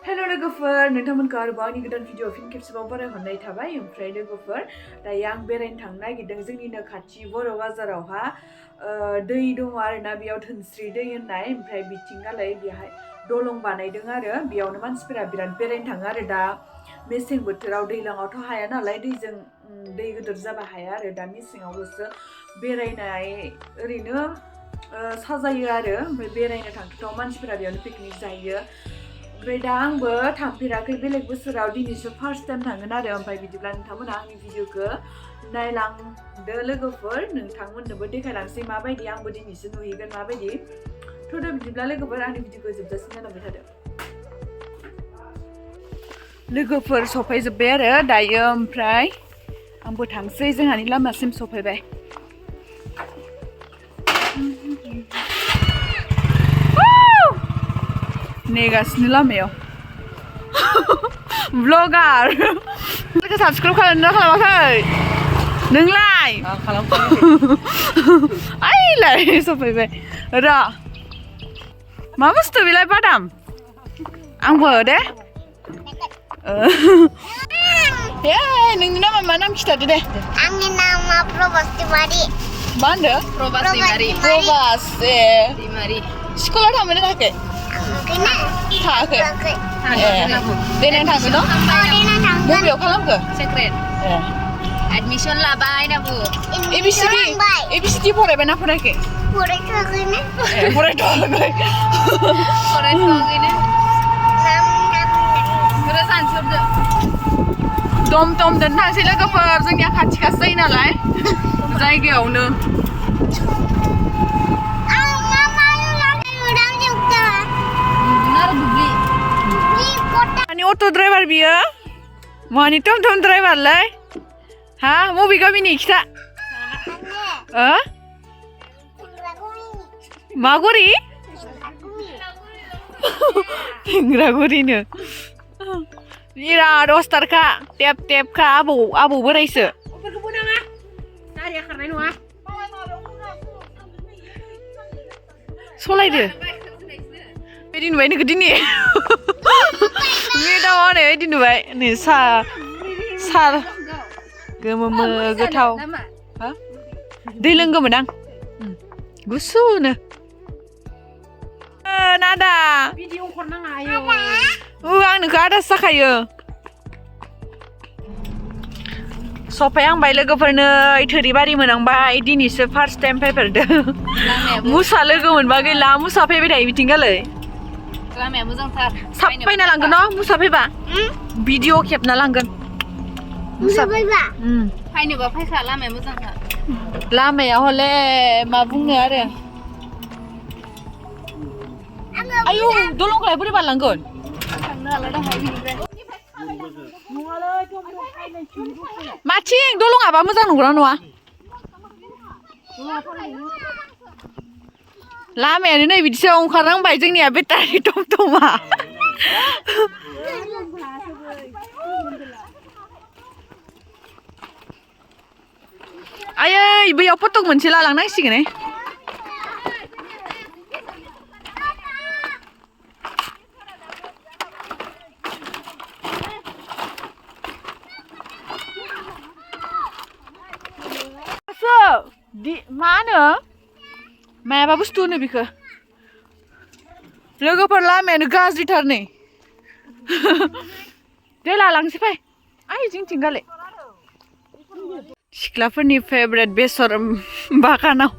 Hello लोगोफोर नोंथांमोनखौ आरोबाव आंनि गोदान भिडिअ फिन खेबसेबाव बरायहरनाय थाबाय ओमफ्राय लोगोफोर दायो आं बेरायनो थांनो नागिरदों जोंनिनो खाथि बर' बाजारावहा दै दङ आरोना बेयाव धोनस्रि दै होननाय ओमफ्राय बिथिंगालाय बेहाय दलं बानायदों आरो बेयावनो मानसिफोरा बिराद बेरायनो थाङो आरो दा मेसें बोथोराव दैलाङावथ' हाया नालाय दैजों दै गिदिर जाबा हाया आरो दा मेसेङावल'सो बेरायनाय ओरैनो साजायो आरो ओमफ्राय बेरायनो थांथाव मानसिफोरा बेयावनो पिकनिक जायो ओमफ्राय दा आंबो थांफेराखै बेलेग बोसोराव दिनैसो फार्स्ट टाइम थांगोन आरो ओमफ्राय बिदिब्ला नोंथांमोना आंनि भिडिअखौ नायलांदो लोगोफोर नोंथांमोननोबो देखायलांसै माबायदि आंबो दिनैसो नुहैगोन माबायदि थ' दा बिदिब्ला लोगोफोर आंनि भिडिअखौ जोबजासिम नायलांबाय थादो लोगोफोर सफैजोब्बाय आरो दायो ओमफ्राय आंबो थांसै जोंहानि लामासिम सफैबाय नेगासिनो लामायाव ब्लगार साबसक्राइब खालामदोंना खालामाखै नोंलाय आइलाय सफैबाय र' मा बुस्थु बेलाय बादाम आंबो दे हे नोंनि नामा मा नाम खिथादो दे आंनि नामा प्रभास दैमारि मा होनदो प्रभास दैमारि प्रभास दैमारि स्कुलाव थांबाय थायाखै थाङाखै देनां थांगोन न' बबेयाव खालामखो सेक्रेट एडमिशन लाबाय नाबु एबिसिडि फरायबायना फरायाखै फरायथ'वाखैनो फरायथ'वाखै सानसुरदो दम दोन थांसै लोगोफोर जोंनिया खाथि खाथि जायो नालाय जायगायावनो मानि अट' ड्राइभार बियो मानि टम ड्राइभारलाय हा मबे गामिनि खिथा मागुरि थेंग्रागुरिनो बिराद अस्टारखा टेपखा आबौ बोरायसो सलायदो बिदि नुबाय नोंखौ दिनै मेदामा नै बिदि नुबाय नै सा गोमो गोथाव दै लोंगौमोन आं गुसुनो नादा आं नोंखौ आदासो जाखायो सफायहांबाय लोगोफोरनो थोरिबारि मोनांबाय दिनैसो फार्स्ट टाइम फैफेरदों मुसा लोगो मोनबा गैला मुसा फैबाय थायो बिथिंगालै लामाया मोजांथार साफायना लांगोन न' मुसा फैबा भिडिअ खेबना लांगोन मुसा फैबा फायनोबा फायखा लामाया मोजांथार लामाया हले मा बुंनो आरो आयौ दलंखौलाय बोरै बारलांगोन माथिं दलंआबा मोजां नंगौना नङा लामायानो नै बिदिसो ओंखारनांबाय जोंनिया बेटारि टमटमा आयै बैयाव फटक मोनसे लालांनांसिगोन मा होनो मायाबा बुस्थु होनो बेखौ लोगोफोर लामायानो गाज्रिथार नै दे लालांसै फै आइ जोंथिं गाले सिख्लाफोरनि फेभरेट बेसर बागानाव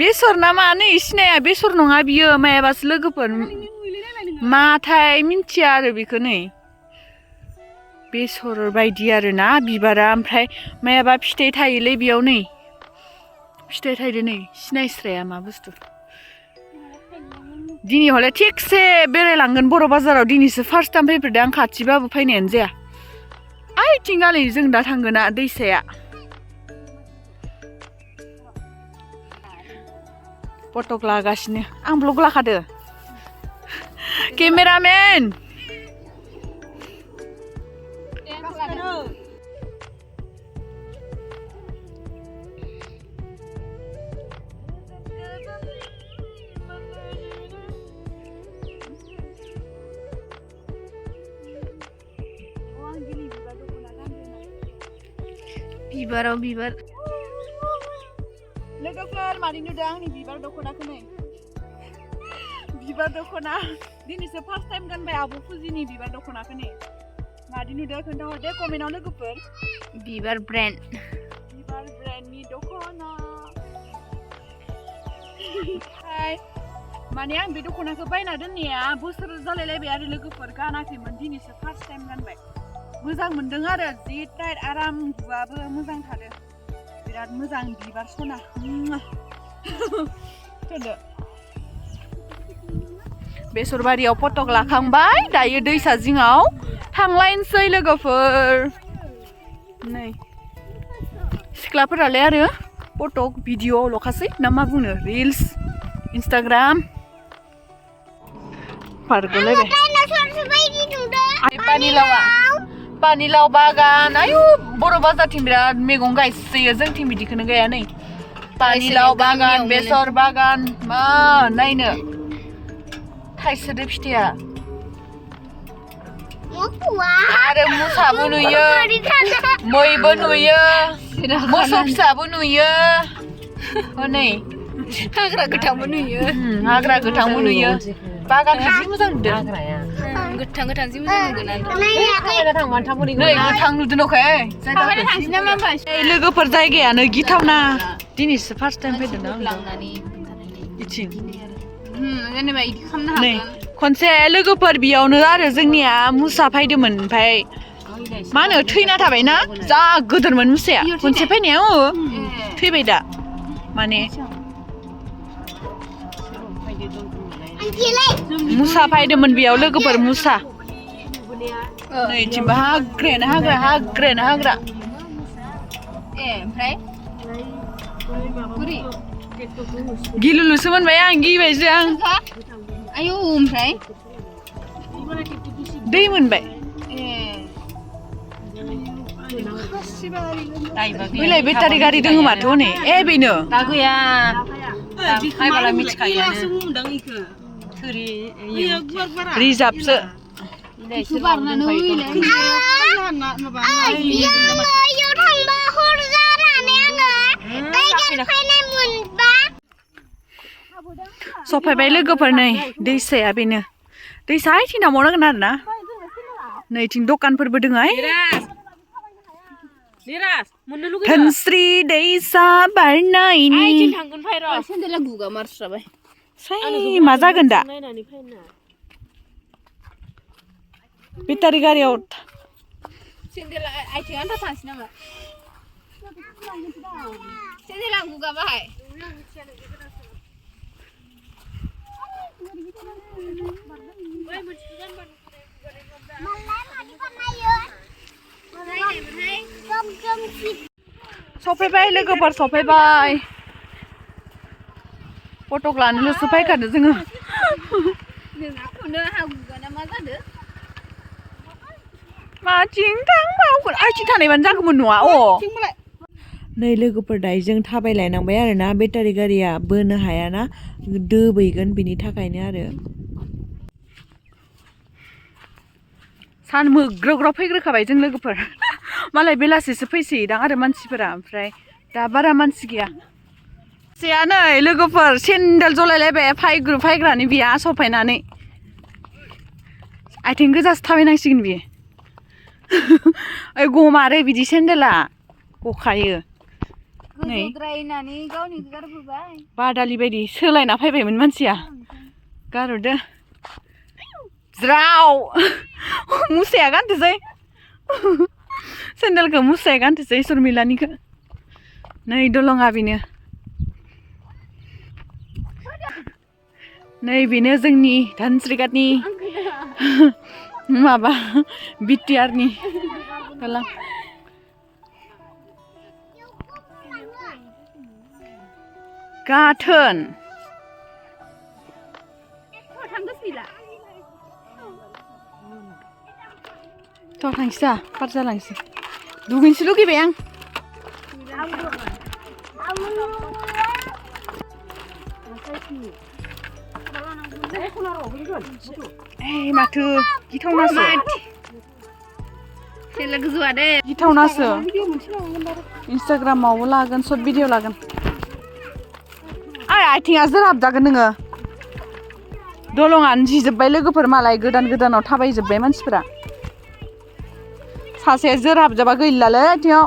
बेसर ना मानो सिनाया बेसर नङा बियो मायाबासो लोगोफोर माथाय मिन्थिया आरो बेखौ नै बेसर बायदि आरोना बिबारा ओमफ्राय मायाबा फिथाइ थायोलै बेयाव नै फिथाइ थायदो नै सिनायस्राया मा बुस्थु दिनै हले थिगसे बेरायलांगोन बर' बाजाराव दिनैसो फार्स्ट टाइम फैफेरदों आं खाथिबाबो फैनायानो जाया आइथिंगालै जों दा थांगोना दैसाया फटक लागासिनो आं ब्लग लाखादो केमेरामेन बिबाराव बिबार लोगोफोर मारै नुदों आंनि बिबार दख'नाखौ नै बिबार दख'ना दिनैसो फार्स्ट टाइम गानबाय आब' फुजिनि बिबार दख'नाखौ नै मारै नुदों खोन्थाहरदो कमेन्टआव लोगोफोर बिबार ब्रेन्ड ब्रेन्डनि दख'ना माने आं बे दख'नाखौ बायना दोननाया बोसोर जालायलायबाय आरो लोगोफोर गानाखैमोन दिनैसो फार्स्ट टाइम गानबाय मोजां मोनदों आरो जि टाइट आराम गुवाबो मोजां थादों बिराद मोजां बिबार सना थोदो बेसरबारियाव फटक लाखांबाय दायो दैसा जिङाव थांलायनोसै लोगोफोर नै सिख्लाफोरालाय आरो फटक भिडिअ ल'खासै ना मा बुंनो रिल्स इन्स्टाग्राम पार्कलायबाय पानिलाव बागान आयु बर' बाजारथिं बिराद मैगं गायसोयो जोंथिं बिदिखौनो गाया नै पानिलाव बागान बेसर बागान मा नायनो थाइसोदो फिथाइया आरो मोसाबो नुयो मैबो नुयो मोसौ फिसाबो नुयो हनै हाग्रा गोथांबो नुयो हाग्रा गोथांबो नुयो बागानखौ जि मोजां नुदों गोथां गोथां जि मोजां नुगोन आरो नै गोथां नुदों नखै लोगोफोर जायगायानो गिथावना दिनैसो फार्स्ट टाइम फैदों ना बिथिं जेनेबा इदि खालामनो नै हागोन खनसे लोगोफोर बेयावनो आरो जोंनिया मुसा फैदोंमोन ओमफ्राय मा होनो थैना थाबायना जा गोदोरमोन मुसाया खनसे फैनायाव थैबाय दा माने मुसा फैदोंमोन बेयाव लोगोफोर मुसा नै थिंबो हाग्रायानो हाग्रा ओमफ्राय बोरै गिलुलुसो मोनबाय आं गिबायसो आं आयौ ओमफ्राय दै मोनबाय बैलाय बेटारि गारि दङ माथो हनै बेनो दा गैया फायबाला मिथिखायो रिजार्भसो सफायबाय लोगोफोर नै दैसाया बेनो दैसा आथिं नामावनांगोन आरो ना नैथिं दखानफोरबो दङ धोनस्रि दैसा बारनायनि सेन्देला गुगा मारस्राबाय मा जागोन दा बेटारि गारियाव सेन्देला आथिं आन्था थांसै नामा सेन्देला गुगा बाहाय सफैबाय लोगोफोर सफैबाय फटक लानोल'सो फैखादों जोङो नोंनाखौनो हा गुगाना मा जादों माथिं थांबावगोन आथिं थानायबानो जागौमोन नङा नै लोगोफोर दायो जों थाबायलायनांबाय आरोना बेटारि गारिया बोनो हायाना दोबैगोन बिनि थाखायनो आरो सान मोग्रग्र फैग्रोखाबाय जों लोगोफोर मालाय बेलासिसो फैसोयोदां आरो मानसिफोरा ओमफ्राय दा बारा मानसि गैया सेया नै लोगोफोर सेन्देल जलायलायबाय फायग्रानि बिया सफायनानै आथिं गोजासो थाबायनांसिगोन बियो गमारो बिदि सेन्देला गखायो नै बादालि बायदि सोलायना फैबायमोन मानसिया गारहरदो ज्राव मुसाया गानथोसै सेन्देलखौ मुसाया गानथोसै शर्मिलानिखौ नै दलङा बेनो नै बेनो जोंनि धोनस्रिघाटनि माबा बिटिआरनि दालां गाथोन थ' थांसै दा पार जालांसै दुगैनोसो लुगैबाय आं माथो गिथावनासो सेन्देला गोजौआ दे गिथावनासो इन्स्टाग्रामावबो लागोन सर्ट भिडिअ लागोन आथिङा जोरहाबजागोन नोङो दलङानो जिजोब्बाय लोगोफोर मालाय गोदानाव थाबायजोब्बाय मानसिफोरा सासे जोरहाबजाबा गैलालै आथिङाव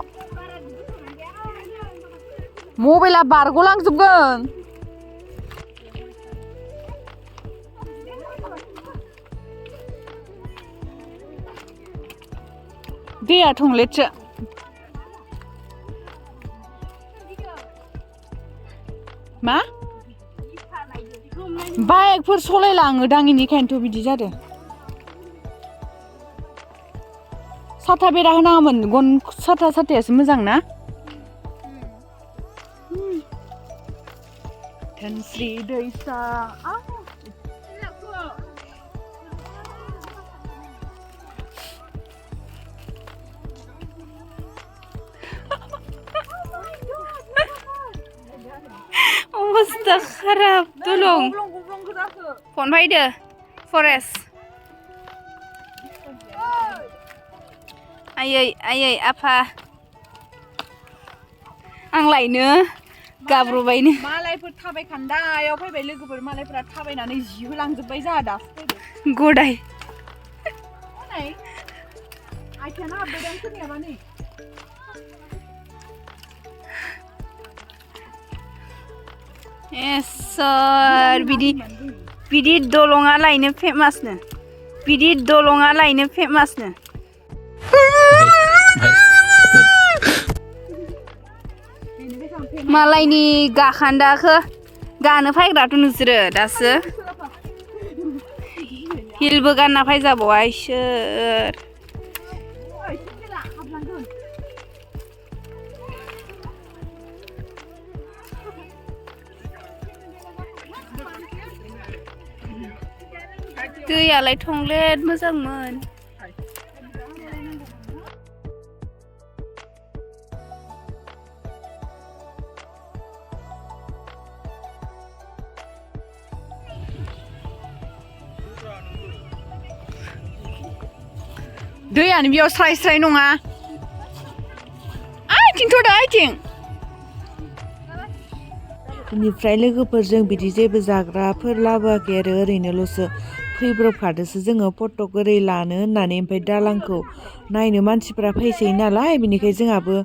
मबाइला बारग'लांजोबगोन दैया थंलेटसो मा बाइकफोर सलायलाङो दां इनिखायनोथ' बिदि जादों साथा बेरा होनाङामोन गन साथायासो मोजां ना धोनस्रि दैसा अबस्था खाराब दलं फन फैदो फरेस्ट आयै आफा आं लायनो गाब्र'बायनो मालायफोर थाबायखान्दायाव फैबाय लोगोफोर मालायफोरा थाबायनानै जि होलांजोब्बाय जोंहा दासो फैदो गदाय आथिङानो हाबबायदां सोरनियाबा नै एसर बिदि दलङा लायनो फेमासनो मालायनि गाखान्दाखौ गानो फायग्राथ' नोंसोरो दासो हिलबो गानना फायजाबावा इसोर दैयालाय थंलेट मोजांमोन दैयानो बेयाव स्राय नङा आथिं बेनिफ्राय लोगोफोरजों बिदि जेबो जाग्राफोर लाबोआखै आरो ओरैनोल'सो फैब्रबखादोसो जोङो फटक ओरै लानो होननानै ओमफ्राय दालांखौ नायनो मानसिफोरा फैसै नालाय बेनिखाय जोंहाबो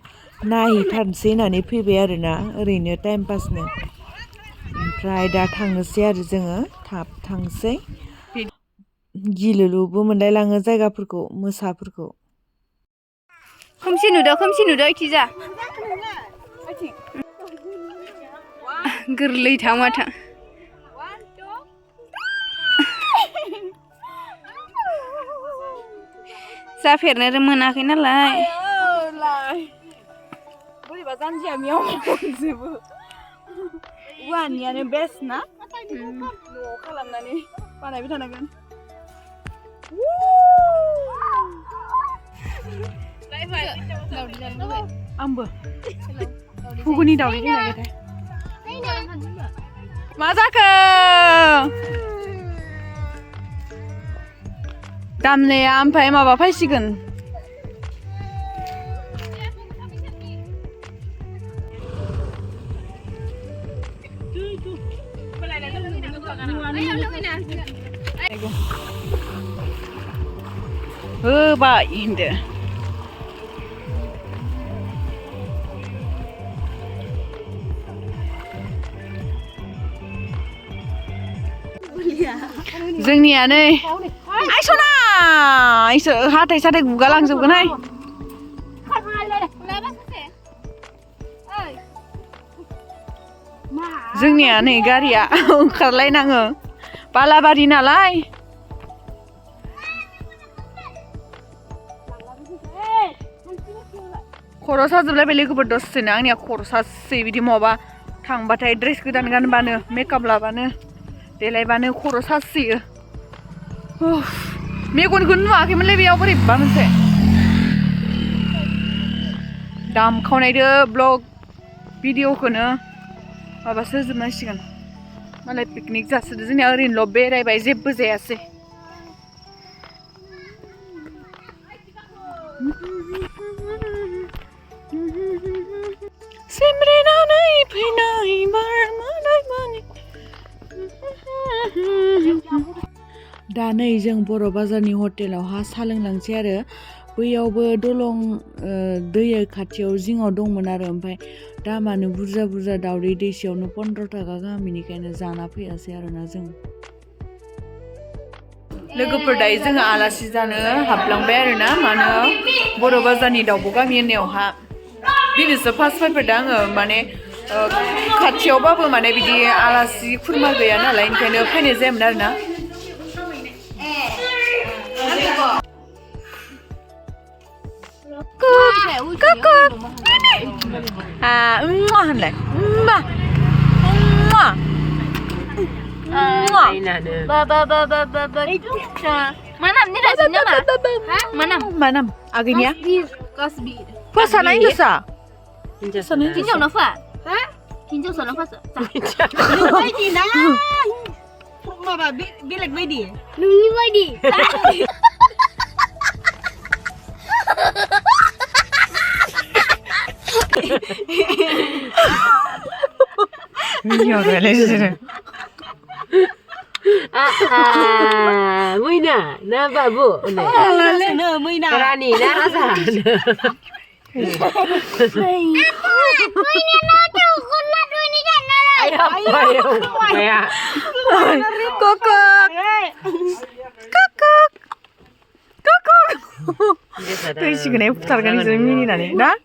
नायहैथारनोसै होननानै फैबाय आरोना ओरैनो टाइम पासनो ओमफ्राय दा थांनोसै आरो जोङो थाब थांसै गिलुलुबो मोनलायलाङो जायगाफोरखौ मोसाफोरखौ खोमसि नुदो इथिजा गोरलै थामाथा जाफेरनो मोनाखै नालाय बोरैबा जानजिया मियाव मोनजोबो औवानियानो बेस्ट ना न'आव खालामनानै बानायबाय थानांगोन आंबो फुगुनि दावदै नागिरदों मा जाखो दामनाया ओमफ्राय माबा फैसिगोन होबाय होनदो जोंनिया नै आइसना हाथाय साथाय गुगालांजोबगोनहाय जोंनिया नै गारिया ओंखारलायनाङो बालाबारि नालाय खर' साजोबलायबाय लोगोफोर दसेनो आंनिया खर' सासै बिदि माबा थांबाथाय ड्रेस गोदान गानबानो मेकआप लाबानो देलायबानो खर' सासोयो मेगनखौनो नुवाखैमोनलै बेयाव बोरैबा मोनसे दामखावनायदो ब्लग भिडिअखौनो माबासो होजोबनांसिगोन मालाय पिकनिक जासोदो जोंनिया ओरैनोल' बेरायबाय जेबो जायासै सिमरिनानै फैनाय बार मोदाय मानि दा नै जों बर' बाजारनि हटेलावहा साहा लोंलांसै आरो बैयावबो दलं दै खाथियाव जिङाव दंमोन आरो ओमफ्राय दामानो बुरजा बुरजा दावदै दैसेयावनो 15 थाखा गाहाम बेनिखायनो जाना फैयासै आरोना जों लोगोफोर दायो जोङो आलासि जानो हाबलांबाय आरोना मानो बर' बाजारनि दाउब' गामि होननायावहा दिनैसो फार्स्ट फैफेरदों आङो माने खाथियावबाबो माने बिदि आलासि खुरमा गैया नालाय ओंखायनो फैनाय जायामोन आरोना होनलाय Manam agaknya pasangan itu sa Hinjau nafa? Hinjau sana nafa? Baidi na. Mama bilag baidi. Nungi baidi. Ini orang lesir. Muina, na babu. Sana muina. Karani na rasa. Duini na tu, kuna duini kan na. Ayo. Kokok. Tuh sih kena putar kan ini nih, nah.